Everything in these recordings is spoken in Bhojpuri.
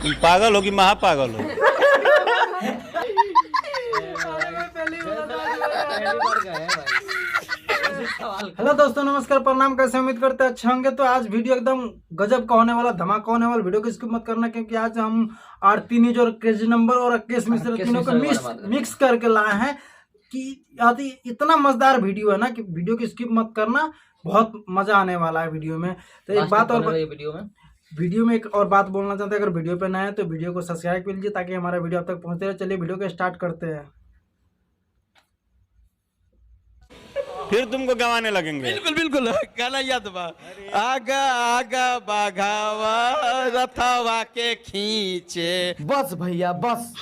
तुम पागल हो कि महापागल हो? हेलो दोस्तों, नमस्कार, प्रणाम। कैसे उम्मीद करते हैं अच्छे होंगे। तो आज वीडियो एकदम गजब का होने वाला, धमाका होने वाला। वीडियो को स्किप मत करना, क्योंकि आज हम आरती नीज और क्रेजी नंबर और राकेश मिश्रा तीनों को मिक्स करके लाए हैं कि आदि इतना मजेदार वीडियो है ना कि वीडियो को स्किप मत करना। बहुत मजा आने वाला है वीडियो में। तो एक बात और वीडियो में एक और बात बोलना चाहते हैं, अगर वीडियो पे नए हैं तो वीडियो को सब्सक्राइब कर लीजिए ताकि हमारा वीडियो अब तक पहुंचते रहे। चलिए वीडियो को स्टार्ट करते हैं। फिर तुमको गंवाने लगेंगे। बिल्कुल बिल्कुल गाना याद बा। आगा आगा बाघावा रथवा के खींचे। बस भैया बस।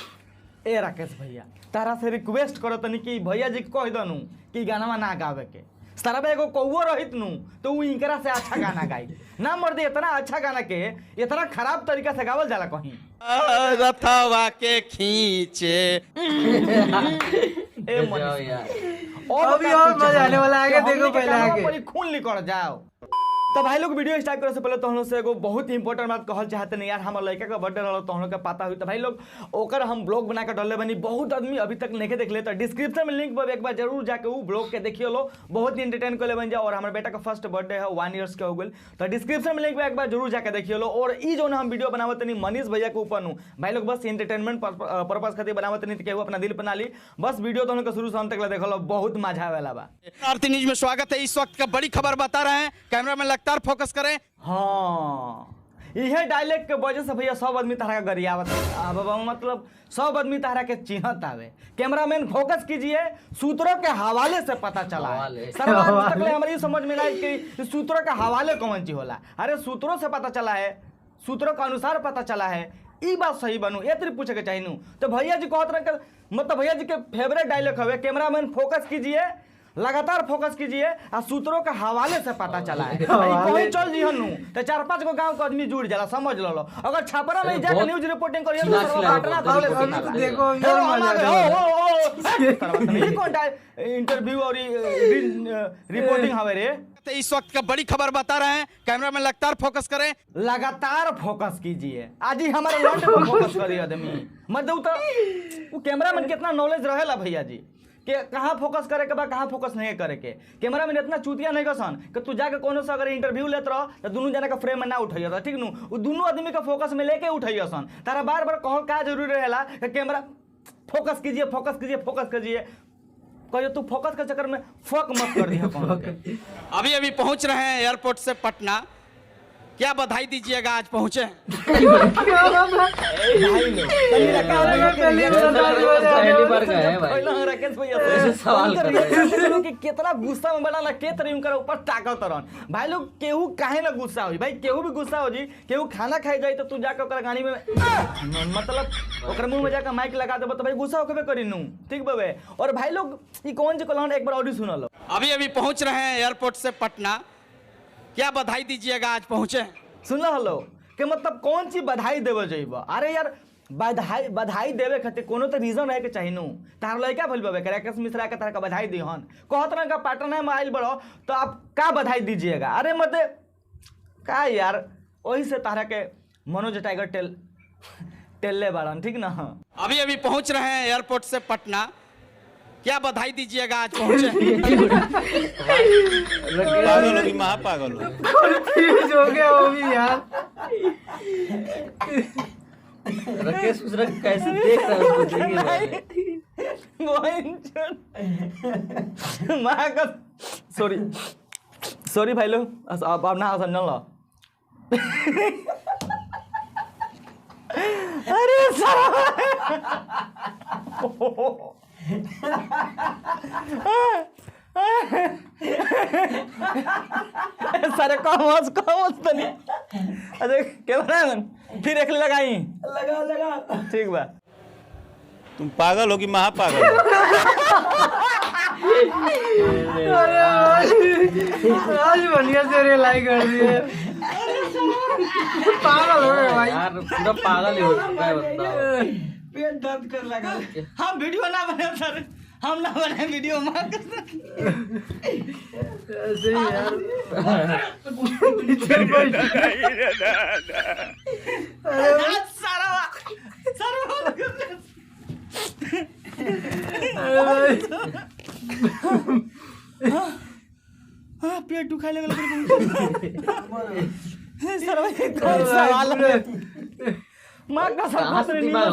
ए राकेश भैया, तारा से रिक्वेस्ट करो तनी कि भैया जी कह दनु कि गाना ना गावे के। सारा एगो कौओ रहित नु तो उ इनकरा से अच्छा गाना गाई ना। मर्दे इतना अच्छा गाना के इतना खराब तरीका से गावल जाला कहीं। रथवा के खींचे। ए मनीष अभी और मजा आने वाला है। आगे देखो, पहले आगे खून निकल जाओ। तो भाई लोग वीडियो स्टार्ट करे से पहले तो हम लोग से एगो बहुत ही इंपॉर्टेंट बात कहल चाहते नहीं यार। हमारे लड़का का बर्थडे रहा तो हम लोग का पता हुई। तो भाई लोग ओकर हम ब्लॉग बना कर डाले बनी। बहुत आदमी अभी तक नहीं देख ले तो डिस्क्रिप्शन में लिंक पर एक बार जरूर जाके वो ब्लॉग के देखिए लो। बहुत ही इंटरटेन कर ले बन जाओ। और हमारे बेटा का फर्स्ट बर्थडे है, 1 ईयर्स का हो गए। तो डिस्क्रिप्शन में लिंक पर एक बार जरूर जाके देखिए लो। और ये जो हम वीडियो बनावत नहीं मनीष भैया के ऊपर भाई लोग बस इंटरटेनमेंट पर्पज खातिर बनावत नहीं केहू अपना दिल बना ली। बस वीडियो तो उनका शुरू से अंत तक देख लो, बहुत मजा आवेला बा। आरती न्यूज में स्वागत है। इस वक्त का बड़ी खबर बता रहे हैं, कैमरा में लगातार फोकस करें। हाँ, यह डायलॉग के वजह से भैया सब आदमी तारा का गरियावत मतलब सब आदमी तारा के चिन्हत आवे। कैमरामैन फोकस कीजिए। सूत्रों के हवाले से पता चला है। हमारी समझ में नहीं कि सूत्रों के हवाले कौन चीज होला। अरे सूत्रों से पता चला है, सूत्रों के अनुसार पता चला है। ई बात सही बनू ये तरी पूछे के चाहिए। तो भैया जी कहत रहे मतलब भैया जी के फेवरेट डायलॉग हवे, कैमरामैन फोकस कीजिए, लगातार फोकस कीजिए। और सूत्रों के हवाले से पता चला है। कोई चल जी हनु तो 4-5 गो गांव के आदमी जुड़ जाला, समझ लो। अगर छापरा में जाके न्यूज रिपोर्टिंग करिए तो घटना देखो ये कौन इंटरव्यू और रिपोर्टिंग हवे रे। तो इस वक्त का बड़ी खबर बता रहे हैं, कैमरा में लगातार फोकस करें। लगातार फोकस कीजिए। आज ही हमारे लॉन्च पर फोकस करिए आदमी। मतलब तो वो कैमरा में कितना नॉलेज रहेला भैया जी कि कहाँ फोकस करे के बा, कहाँ फोकस नहीं करे के। कैमरा में इतना चूतिया नहीं कसन कि तू जाके कोनो से अगर इंटरव्यू लेत रह तो दोनों जना का फ्रेम में ना उठाइए, ठीक नु। वो दोनों आदमी का फोकस में लेके उठाइए सन। तारा बार बार कहल का जरूरी रहेला कि कैमरा फोकस कीजिए, फोकस कीजिए, फोकस कीजिए। कहियो तू फोकस के चक्कर में फक मत कर दिया। अभी अभी पहुंच रहे हैं एयरपोर्ट से पटना। क्या बधाई दीजिएगा, आज पहुंचे कितना गुस्सा में बना के तरी उनका ऊपर ताकत रहन। भाई लोग केहू काहे ना गुस्सा हो भाई, केहू भी गुस्सा हो जी। केहू खाना खाई जाए तो तू जाकर ओकरा गाड़ी में मतलब ओकरा मुंह में जाकर माइक लगा देबो तो भाई गुस्सा होके करी नू, ठीक बाबे। और भाई लोग ई कौन जे कहलन एक बार ऑडियो सुन लो। अभी अभी पहुंच रहे हैं एयरपोर्ट से पटना। क्या बधाई दीजिएगा, आज पहुंचे सुन लो कि मतलब कौन सी बधाई देवे जाइबा। अरे यार बधाई देवे खातिर कोनो तो रीजन रहे के चाहिए नु। तार लइका भइल बाबे राकेश मिश्रा के तरह का बधाई दिहन कहत रहा का पार्टनर में आइल बड़ो तो आप का बधाई दीजिएगा। अरे मत का यार, वही से तारा के मनोज टाइगर टेल्ले बाड़न, ठीक ना। अभी अभी पहुंच रहे हैं एयरपोर्ट से पटना। क्या बधाई दीजिएगा, आज पहुंचे पागल हो कि महापागल हो? हो गया वो भी यार। राकेश मिश्रा कैसे देख रहा है उसको देखिए। सॉरी भाई लोग, अब ना समझ लो। अरे सारे कॉमर्स तो नहीं। अरे कैमरामैन फिर एक लगाई लगा ठीक बा। तुम पागल हो कि महापागल हो? आज बढ़िया से रे लाइक कर दिए। पागल हो गए भाई यार, पूरा पागल ही हो चुका है बंदा। पेट दर्द कर लगा। हम वीडियो ना बने सर, हम ना बने वीडियो में ऐसे ही यार। सारा खाए लगल सर भाई कौन सवाल है मां का सब कहाँ से दिमाग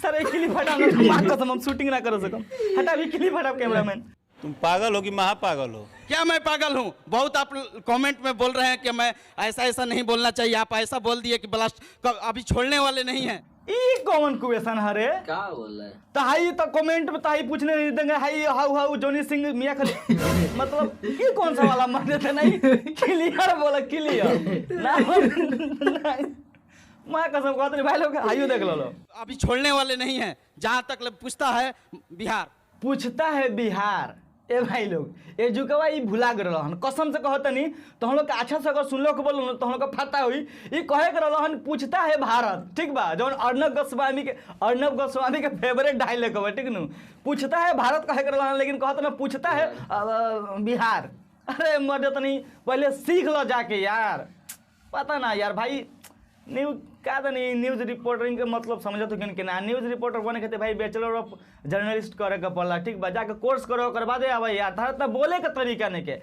सर एक क्लिप हटा लो मां कसम हम शूटिंग ना कर सकम हटा भी क्लिप हटा कैमरामैन तुम पागल हो कि महापागल हो? क्या मैं पागल हूँ? बहुत आप कमेंट में बोल रहे हैं कि मैं ऐसा नहीं बोलना चाहिए। आप ऐसा बोल दिए कि ब्लास्ट अभी छोड़ने वाले नहीं हैं। ई कॉमन क्वेश्चन हरे क्या बोल रहा है? ताई तो कमेंट में ताई पूछने नहीं देंगे हाई हाउ जोनी सिंह मियां खली मतलब ये कौन सा वाला मान देते नहीं क्लियर बोला क्लियर ना मैं कसम कहते नहीं भाई लोग आइयो देख लो अभी छोड़ने वाले नहीं हैं। जहाँ तक पूछता है बिहार पूछता है बिहार ए भाई लोग ए जुकवा ई भुला गए रहन कसम से कहत नहीं तो हम लोग का अच्छा से अगर सुन लो के बोल तो हम लोग का पता हुई ई कहे के रहन पूछता है भारत ठीक बा जौन अर्णब गोस्वामी के फेवरेट डायलॉग है ठीक नु पूछता है भारत कहे के रहन लेकिन कहत ना पूछता है बिहार। अरे मर तो नहीं पहले सीख लो जाके यार पता ना यार भाई न्यूज क्या था नहीं न्यूज रिपोर्टरिंग के मतलब समझा तो कि ना न्यूज रिपोर्टर बने कहते भाई बैचलर ऑफ जर्नलिस्ट करे के पड़ला ठीक बा जाके कोर्स करो ओकर बादे आवे यार तारा तो बोले के तरीका नहीं के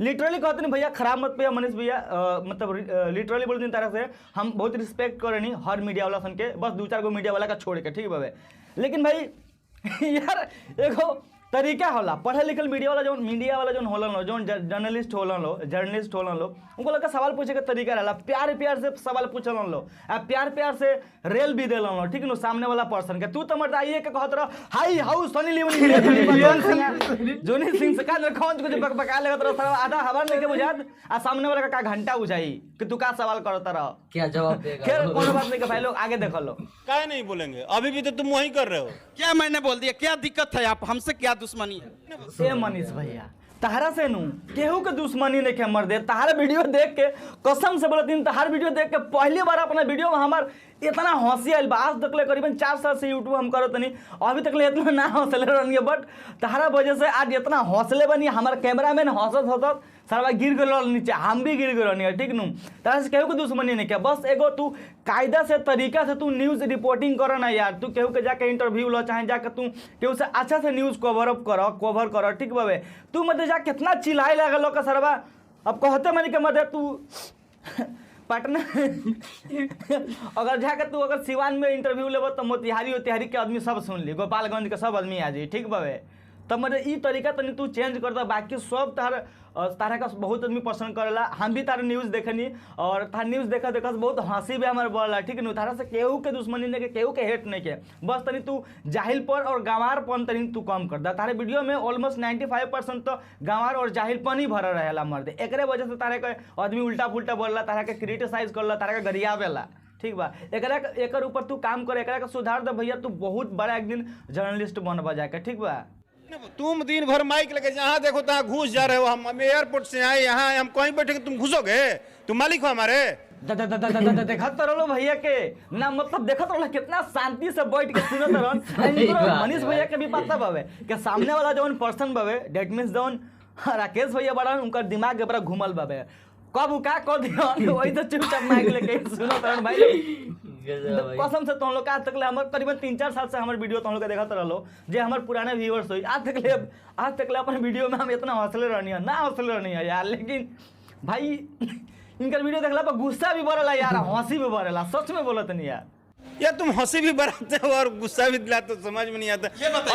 लिटरली कहते नहीं भैया खराब मत पे मनीष भैया मतलब लिटरली बोल दिन तरह से हम बहुत रिस्पेक्ट करे नहीं हर मीडिया वाला सन के बस 2-4 गो मीडिया वाला का छोड़ के ठीक बाबे लेकिन भाई यार एगो तरीका होला पढ़े लिखल मीडिया वाला जो होलन लो जो जर्नलिस्ट होलन लो उनको लगा सवाल पूछे के तरीका रहला प्यार से सवाल पूछलन लो आ प्यार से रेल भी देलन लो ठीक नो सामने वाला पर्सन के तू तो मत आइए के कहत रह हाई हाउ सनी लियोनी जोनी सिंह से का खोंच कुछ बकबका लगत रह आधा हवा लेके बुझात आ सामने वाला का घंटा बुझाई कि तू का सवाल करत रह क्या जवाब देगा? खैर कोनो बात नहीं के भाई लोग आगे देख लो काहे नहीं बोलेंगे? अभी भी तो तुम वही कर रहे हो। क्या मैंने बोल दिया? क्या दिक्कत है? आप हमसे क्या दुश्मनी है? से मनीष भैया तहरा से नू केहू के दुश्मनी नहीं के मर दे तहारा वीडियो देख के कसम से बोलती तहार वीडियो देख के पहली बार अपना वीडियो में हमार इतना हंसी आयल बा आज तक करीबन 4 साल से यूट्यूब हम करत नहीं अभी तक इतना ना हंसले रहनी बट तहारा वजह से आज इतना हौसले बनी हमार कैमरामैन हंसत सारा गिर गए नीचे हम भी गिर गए रहनी ठीक नू तहरा से केहू के दुश्मनी नहीं के बस एगो तू कायदा से तरीका से तू न्यूज रिपोर्टिंग कर ना यार तू केहू के जाके इंटरव्यू लो चाहे जाके तू केहू से अच्छा से न्यूज कवर कर ठीक बाबे तू मतलब जा कितना चिल्लाए लगा लोग का सरवा अब कहते मैंने के मदद तू पटना अगर जाकर तू अगर सिवान में इंटरव्यू लेबो तो मोतिहारी के आदमी सब सुन ली गोपालगंज के सब आदमी आ जाई ठीक बाबे तब मतलब ई तरीका तनी तू चेंज कर दे बाकी सब तारा का बहुत आदमी पसंद करेला हम भी तारा न्यूज़ देखनी और तारा न्यूज़ देखा बहुत हंसी भी हमारे बढ़ला ठीक है तारा से केहू के दुश्मनी नहीं के केहू के हेट नहीं के बस तनी तू जाहिलपन और गंवारपन तनी तू कम कर दा तारे वीडियो में ऑलमोस्ट 95% तो गंवार और जाहिलपन ही भरल रहेला मर्द एकरे वजह से तारे के आदमी उल्टा पुल्टा बोलला तारा के क्रिटिसाइज करला तारा के गरियावेला ठीक बा एकर ऊपर तू काम कर एकरा के सुधार दे भैया तू बहुत बड़ा एक दिन जर्नलिस्ट बनबा जाके ठीक बा तुम दिन भर माइक लेके जहाँ देखो तहाँ घुस जा रहे हो। हम एयरपोर्ट से आए यहाँ हम कहीं बैठे तुम घुसोगे? तुम मालिक हो हमारे? देखत रहो भैया के ना मतलब देखत रहो कितना शांति से बैठ के सुनत रहो मनीष भैया के भी पता बावे कि सामने वाला जौन पर्सन बावे डेट मींस जौन राकेश भैया बड़ा उनका दिमाग के पूरा घुमल बावे कब का कर दियो वही तो चुपचाप माइक लेके सुनत रहो भाई कसम से तुम लोग आज तक हमारे करीबन 3-4 साल से हमारे वीडियो तुम लोग देखा रहो जे हमारे पुराने व्यूअर्स हो आज तक अपन वीडियो में हम इतना हौसले रहनी है यार लेकिन भाई इनका वीडियो देखला पर गुस्सा भी बढ़ला यार हंसी भी बढ़ला सच में बोलत नहीं यार तुम हंसी भी बढ़ाते हो और गुस्सा भी दिलाते हो समझ में नहीं आता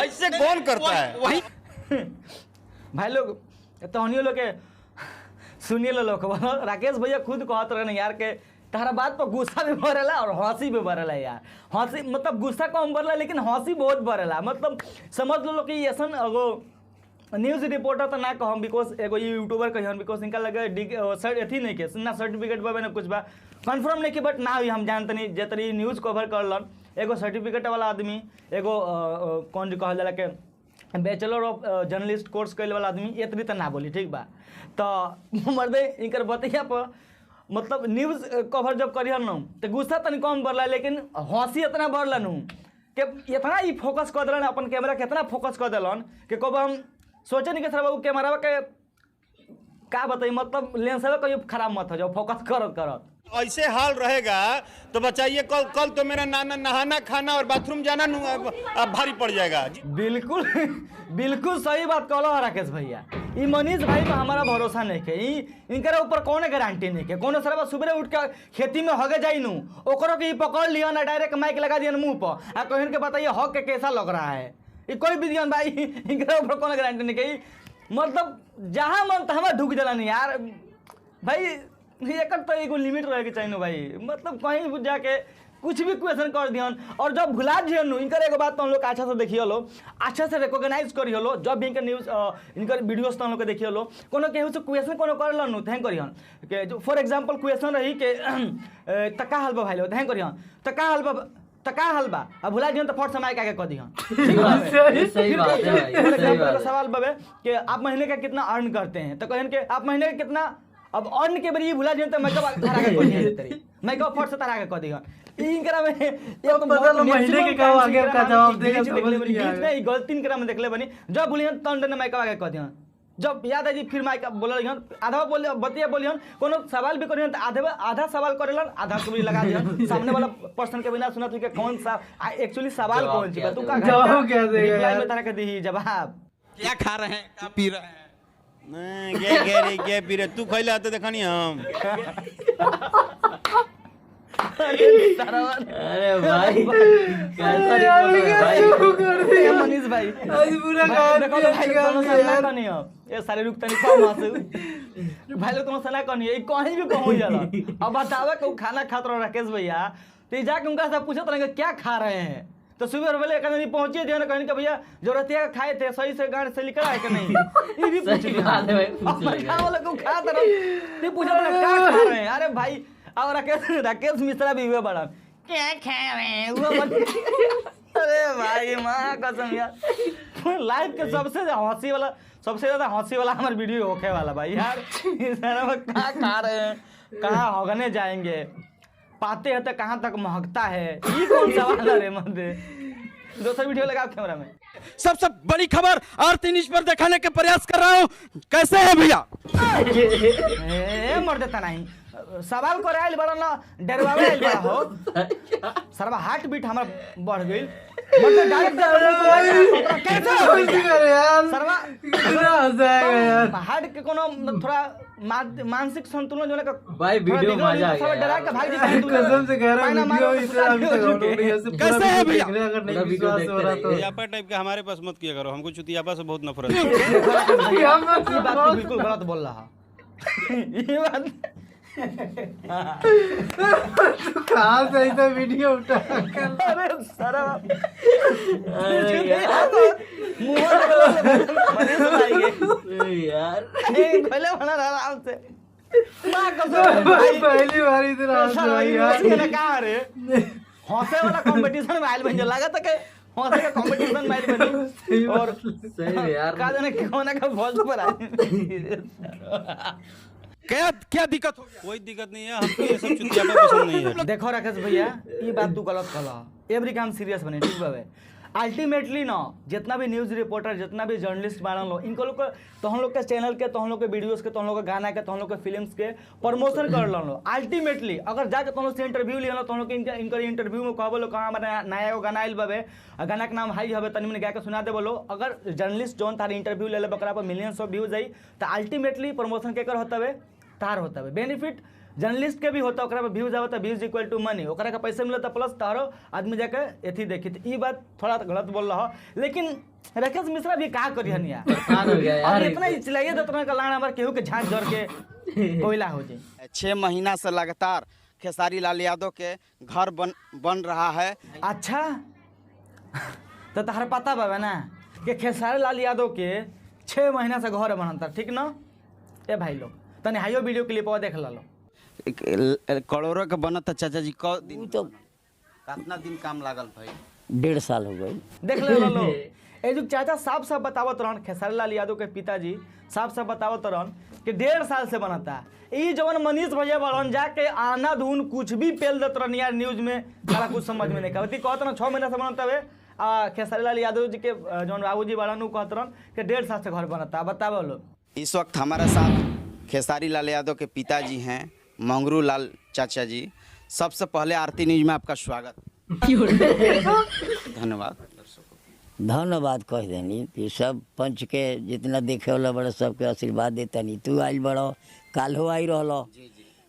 ऐसे कौन करता है? भाई लोग तहनियो लोग के सुनिए लोग राकेश भैया खुद कहत रहे यार के तारा बात पर गुस्सा भी बढ़ेला और हंसी भी बढ़ेला यार हंसी मतलब गुस्सा कम बढ़ला लेकिन हंसी बहुत बढ़ेला मतलब समझ लो कि ऐसा एगो न्यूज़ रिपोर्टर तो ना कहम बिकॉज एगो यूट्यूबर कहियन बिकॉज इनका लगे अथी नहीं के ना सर्टिफिकेट बा ना कुछ बा कन्फर्म नहीं कि बट ना हम जानते नहीं जे तरी न्यूज़ कवर करलन एगो सर्टिफिकेट वाला आदमी एगो कौन जो कहल जाला के बैचलर ऑफ जर्नलिस्ट कोर्स कैल वाला आदमी ये तरी तो ना बोली ठीक बा तो मर्दे इनकर बतिया पर मतलब न्यूज़ कवर जब करियन न तो गुस्सा तनी कम बढ़ला लेकिन हंसी इतना बढ़ला नु कि इतना ही फोकस कर दिलन अपन कैमरा के इतना फोकस कर दिलन कि कब हम सोचे नहीं कि सर बाबू कैमरा के का बताई मतलब लेंस कहीं खराब मत हो जाओ फोकस करत ऐसे हाल रहेगा तो बताइए कल कल तो मेरा नहाना खाना और बाथरूम जाना अब भारी पड़ जाएगा। बिल्कुल बिल्कुल सही बात कहलो राकेश भैया। ई मनीष भाई पे हमारा भरोसा नहीं के, इनकर ऊपर कौन गारंटी नहीं के। कोनो सरवा सुबह उठ के खेती में हगे जाई नू ओकरो के पकड़ लिया ना, डायरेक्ट माइक लगा दिया मुंह पर आ कहन के बताइए हक के कैसा लग रहा है। ये कोई भी दियन भाई, इनकर ऊपर कौन गारंटी नहीं के। मतलब जहां मन तहां ढुक जाला नहीं यार भाई। एक तो एगो लिमिट रहे के चाहिए भाई। मतलब कहीं भी जाके कुछ भी क्वेश्चन कर दियन और जब भुला जियन नु इनकर एगो बात तो हम लोग अच्छा से देखिए लो, अच्छा से रिकॉग्नाइज करिए लो। जब भी इनकर न्यूज़ इनकर वीडियोस तो हम लोग के देखिए लो, कोनो केहू से क्वेश्चन कोनो करलन नु थैंक करियन के जो फॉर एग्जांपल क्वेश्चन रही के तका हलबा भाई लो थैंक करियन तका हलबा अब भुला जियन तो फट समय आके कह दियन। सही बात है भाई, सही बात है। सवाल बबे कि आप महीने का कितना अर्न करते हैं, तो कहन के आप महीने का कितना, अब अर्न के बारे ये भुला जियन तो मैं कब तारा के कह दियन तेरी मैं कब फट से तारा के कह दियन। इनकरा में एक पता न महीने के का आगे का जवाब देगा समझ नहीं बीच में ई गलती इनकरा में देखले बनी। जब बोलियन तंड ने मैं कब आगे कह दियन, जब याद है जी फिर माइक बोलियन आधा बोल बतिया बोलियन कोनो सवाल भी करियन तो आधा सवाल करेलन आधा कुबरी लगा दियन सामने वाला पर्सन के बिना सुनत कि कौन सा एक्चुअली सवाल कौन सी तू का जवाब क्या देगा रिप्लाई यार। में तरह के दी जवाब क्या खा रहे हैं, क्या पी रहे हैं? नहीं गे पी रे तू खैला तो देखनी हम। अरे भाई कैसा रिपोर्ट है भाई। ए मनीष भाई आज पूरा गाँव देखो तो भाई तुम सना करनी हो ये सारे रुक तनी कम आसु भाई लोग तुम सना करनी है कहीं भी पहुंच जाला। अब बतावे को खाना खात रहो राकेश भैया तो जाके उनका से पूछत रहे क्या खा रहे हैं, तो सुबह वाले कहीं पहुंचे थे ना कहीं के भैया जरूरतिया खाए थे सही से गाड़ी से निकला है कि नहीं ये भी पूछ लिया वाले को खा रहे ये पूछ रहे क्या खा रहे हैं। अरे भाई और राकेश मिश्रा भी हुए बड़ा क्या खा रहे हैं अरे भाई माँ कसम यार लाइव के सबसे ज्यादा हंसी वाला हमारे वीडियो होके वाला भाई यार। कहाँ खा रहे हैं, कहाँ होगने जाएंगे, पाते हैं तो कहाँ तक महकता है, ये कौन सवाल है रे मर्दे। दूसरा वीडियो लगाओ कैमरा में। सबसे बड़ी खबर आरती न्यूज पर दिखाने के प्रयास कर रहा हूँ। कैसे है भैया? मर देता नहीं सवाल को राइल बड़ा ना डरवावे आइल बड़ा हो सरवा हार्ट बीट हमारा बढ़ गई मतलब डायरेक्ट कैसे हो यार सरवा कितना हंसाएगा यार। हार्ट के कोनो थोड़ा मानसिक संतुलन जो ना भाई वीडियो मजा आ गया डरा के भाग जी कसम से कह रहा हूं वीडियो इसे अभी तक हम लोग नहीं ऐसे कैसे है भैया? अगर नहीं विश्वास हो रहा तो चुतियापा टाइप का हमारे पास मत किया करो, हमको चुतियापा से बहुत नफरत है। ये बात तो बिल्कुल गलत बोल रहा ये बात कहाँ से ऐसा वीडियो उठा अरे सारा यार पहले बना आराम से पहली बार इतना हंसा यार। कहा रे हंसे वाला कंपटीशन में आयल बन लगा था के हंसे का कंपटीशन में आयल बनी और सही यार। का जाने कोना का फॉल्ट पर आए। क्या दिक्कत हो गया? कोई दिक्कत नहीं है, हमको ये सब चुतियापा पसंद नहीं है। देखो राकेश भैया ये बात तू गलत कहला, एवरी काम सीरियस बने ठीक बाबे। अल्टीमेटली ना जितना भी न्यूज़ रिपोर्टर जितना भी जर्नलिस्ट बारन लो इनको लोग तो हम लोग के चैनल के तो हम लोग के वीडियोस के तो हम लोग के गाना के तो हम लोग के फिल्म्स के प्रमोशन कर लो। अल्टीमेटली अगर जाके तुम लोग से इंटरव्यू लिया तो हम लोग इनकर इंटरव्यू में कहबो लो कहाँ हमारे नया एगो गाना आइल बाबे गाना के नाम हाई हवे तनी मैंने गा के सुना दे बोलो। अगर जर्नलिस्ट जोन तार इंटरव्यू ले बकरा पर मिलियंस ऑफ व्यूज आई तो अल्टीमेटली प्रमोशन केकर होता है तार होता है बेनिफिट जर्नलिस्ट के भी होता है व्यूज आवता व्यूज इक्वल टू मनी ओकरा का पैसा मिलता प्लस तारो आदमी जाके एथी देखी तो ये बात थोड़ा गलत बोल रहा लेकिन राकेश मिश्रा भी का करी हनिया परेशान हो गया यार। इतना चिल्लाइए तो का लाना हमारे केहू के झांक जड़ के कोयला हो जाए। 6 महीना से लगातार खेसारी लाल यादव के घर बन रहा है। अच्छा तो तहर पता बाबा ना कि खेसारी लाल यादव के 6 महीना से घर बनता ठीक ना ए भाई लोग तने हाइयो वीडियो क्लिप देख लो करोड़ों के बनत चाचा जी को दिन तो कितना दिन काम लागल भाई 1.5 साल हो गए। देख ले लो ए जो चाचा साफ साफ बतावत रहन खेसारी लाल यादव के पिताजी साफ साफ बतावत रहन कि 1.5 साल से बनता ई जवन मनीष भैया बड़न जाके आना धुन कुछ भी पेल देत रहन यार न्यूज में सारा कुछ समझ में नहीं कहती कहत ना 6 महीना से बनता है खेसारी लाल यादव जी के जवन बाबूजी बड़न कहत रहन कि 1.5 साल से घर बनता बतावो लो। इस वक्त हमारे साथ खेसारी लाल यादव के पिताजी हैं मंगरू लाल चाचा जी, सबसे पहले आरती न्यूज में आपका स्वागत। धन्यवाद। धन्यवाद कह देनी कि सब पंच के जितना देखे वाला बड़ा सबके आशीर्वाद देता नहीं। तू आइल बड़ो, काल्हो आई रहलो,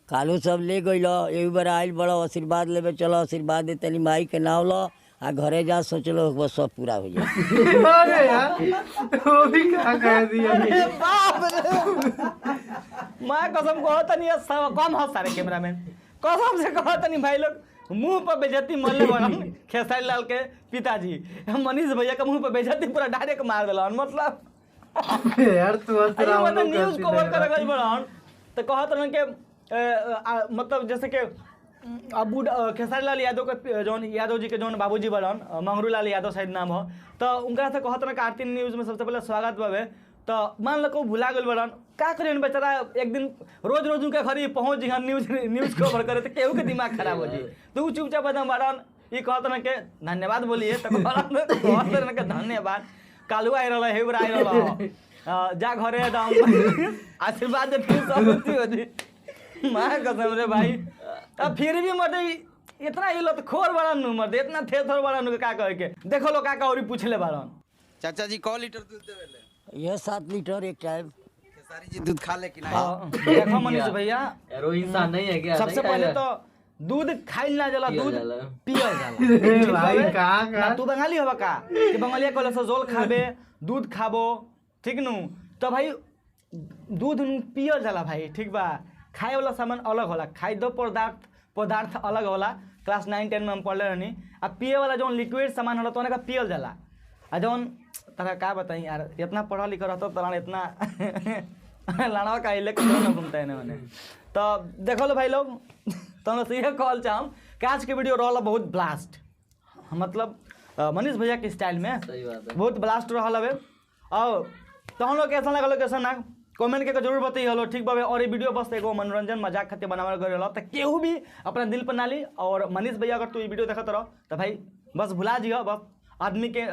काल्हो सब ले गइल, एक बार आइल बड़ो आशीर्वाद लेवे, चलो आशीर्वाद देता नहीं। माई के नाव लो आ घरे जा, सोचलो बस सब पूरा हो जाए। अरे यार वो भी क्या कह दिया। मैं कसम कहता नहीं कम हो सारे कैमरामैन, कसम से कहता नहीं भाई लोग मुंह पर बेइज्जती मरले बनन खेसारी लाल के पिताजी मनीष भैया के मुंह पर बेइज्जती पूरा डायरेक्ट मार देलन। मतलब यार तू मतलब न्यूज कवर कर गई बड़न तो कहत रहन के मतलब जैसे कि अबू खेसारी लाल यादव के जौन यादव जी के जौन बाबूजी बड़न मंगरू लाल यादव शायद नाम हो, तो उनका से कहत रहन कि आरती न्यूज में सबसे पहले स्वागत बाबे। तो मान लो को भुला गल बड़न, का करें बेचारा एक दिन रोज रोज उनके घर पहुंच जी न्यूज कवर करे तो केहू के दिमाग खराब हो जी। तो चुपचाप एकदम बड़न ये कहत रहन के धन्यवाद बोलिए, तो कहत रहन के धन्यवाद कालू आई रहल हेबर आई रहल जा घरे एकदम आशीर्वाद दे फिर सब हो जी। मैं कसम रे भाई, अब फिर भी मर्दे इतना ही लो तो खोर बड़ा नु मर्दे इतना थे थोड़ बड़ा नु का कहे के देखो लो का और पूछले बारन। चाचा जी क लीटर दूध देवेले? यह 7 लीटर एक टाइम। खेसारी जी दूध खा ले कि नहीं? देखो मनीष भैया, यारो इंसान नहीं है क्या? सबसे पहले तो दूध खाइल ना जाला, दूध पियल जाला। भाई कहां तू बंगाली होबा का कि बंगालिया कहले से जोल खाबे दूध खाबो, ठीक नु? तो भाई दूध पियल जाला भाई, ठीक बा। खाए वाला सामान अलग होला, खाद्य पदार्थ अलग होला। क्लास 9-10 में हम पढ़ले रहनी। आ पिए वाला जौन लिक्विड सामान होला तो का पियल जाला। आ जौन तरह का बताई यार, इतना पढ़ा लिखा रहता तो इतना लड़वा का इलेक्ट्रॉन घूमता है मैंने। तो देखो लो भाई लोग, तो हम ये कॉल चाहम कि आज के वीडियो रहा बहुत ब्लास्ट, मतलब मनीष भैया के स्टाइल में सही बात है। बहुत ब्लास्ट रहा हवे। और तो हम लोग कैसा लगल कैसा ना कमेंट के जरूर बताइए हलो, ठीक बाबे। और ये वीडियो बस एगो मनोरंजन मजाक खातिर बनावल गए रहा, तो केहू भी अपना दिल पर ना ली। और मनीष भैया अगर तू ये वीडियो देखत रहो तो भाई बस भुला जियो, बस आदमी के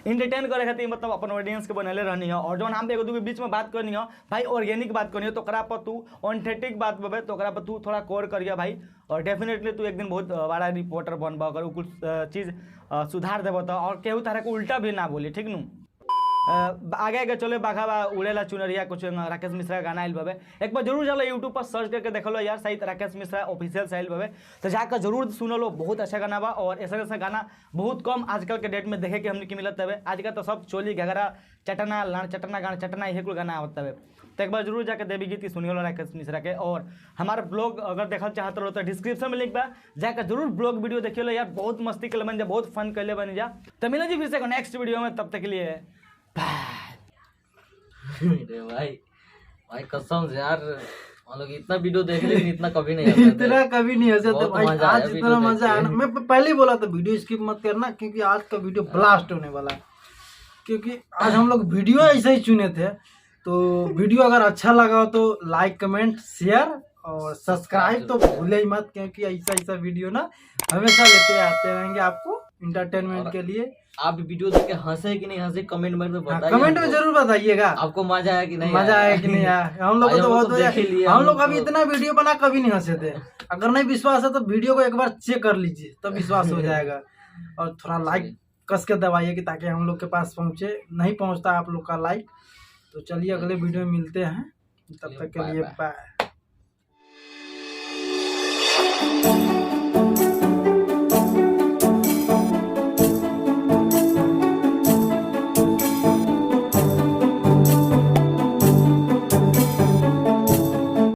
इंटरटेन करे खातिर मतलब अपन ऑडियंस के बनले रहनी है। और जौन हम एगो दूगो बीच में बात करनी है भाई, ऑर्गेनिक बात करनी है, तो ओकरा पर तू ऑथेंटिक बात बबे तो ओकरा पर तू थोड़ा कोर करिया भाई। और डेफिनेटली तू एक दिन बहुत बड़ा रिपोर्टर बनबा, अगर कुछ चीज़ सुधार देबो तो। और केहू तरह को उल्टा भी ना बोली, ठीक नु? आगे आगे चले बाघावा उड़ेला चुनरिया कुछ राकेश मिश्रा का गाना आइल बबे, एक बार जरूर चलो यूट्यूब पर सर्च करके देख लो यार, सही राकेश मिश्रा ऑफिशियल साइल बबे, तो जाकर जरूर सुन लो। बहुत अच्छा गाना बा। और ऐसा ऐसा गाना बहुत कम आजकल के डेट में देखे के हमने की मिलत है। आजकल तो सब चोली घगरा चटना लाण चटना गाना चटना यही कुल गाना आवत है। तो एक बार जरूर जाकर देवी गीत सुनियो राकेश मिश्रा के। और हमारा ब्लॉग अगर देखना चाहते हो तो डिस्क्रिप्शन में लिंक बा, जाकर जरूर ब्लॉग वीडियो देखिए लो यार, बहुत मस्ती कर बन जा, बहुत फन कर ले बन जा। तो मिलो जी फिर से नेक्स्ट वीडियो में, तब तक के लिए अरे भाई कसम से यार, हम लोग इतना वीडियो देख लेकिन इतना कभी नहीं हंसे थे। इतना कभी नहीं हंसे थे बहुत भाई, मजा आज आया इतना वीडियो मजा आया ना। देख मैं पहले ही बोला था वीडियो स्किप मत करना, क्योंकि आज का वीडियो ब्लास्ट होने वाला है। क्योंकि आज हम लोग वीडियो ऐसे ही चुने थे। तो वीडियो अगर अच्छा लगा हो तो लाइक कमेंट शेयर और सब्सक्राइब तो भूले ही मत, क्योंकि ऐसा ऐसा वीडियो ना हमेशा लेते आते रहेंगे आपको इंटरटेनमेंट के लिए। आप वीडियो देख के हंसे कि नहीं हंसे कमेंट में बताइए। कमेंट में जरूर बताइएगा आपको मजा आया कि नहीं, मजा आया कि नहीं आया। हम लोग को तो बहुत देख ही लिया। हम लोग अभी इतना वीडियो बना कभी नहीं हंसे थे। अगर नहीं विश्वास है तो वीडियो को एक बार चेक कर लीजिए, तब विश्वास हो जाएगा। और थोड़ा लाइक कस के दबाइए कि ताकि हम लोग के पास पहुंचे, नहीं पहुंचता आप लोग का लाइक। तो चलिए अगले वीडियो में मिलते हैं, तब तक के लिए बाय।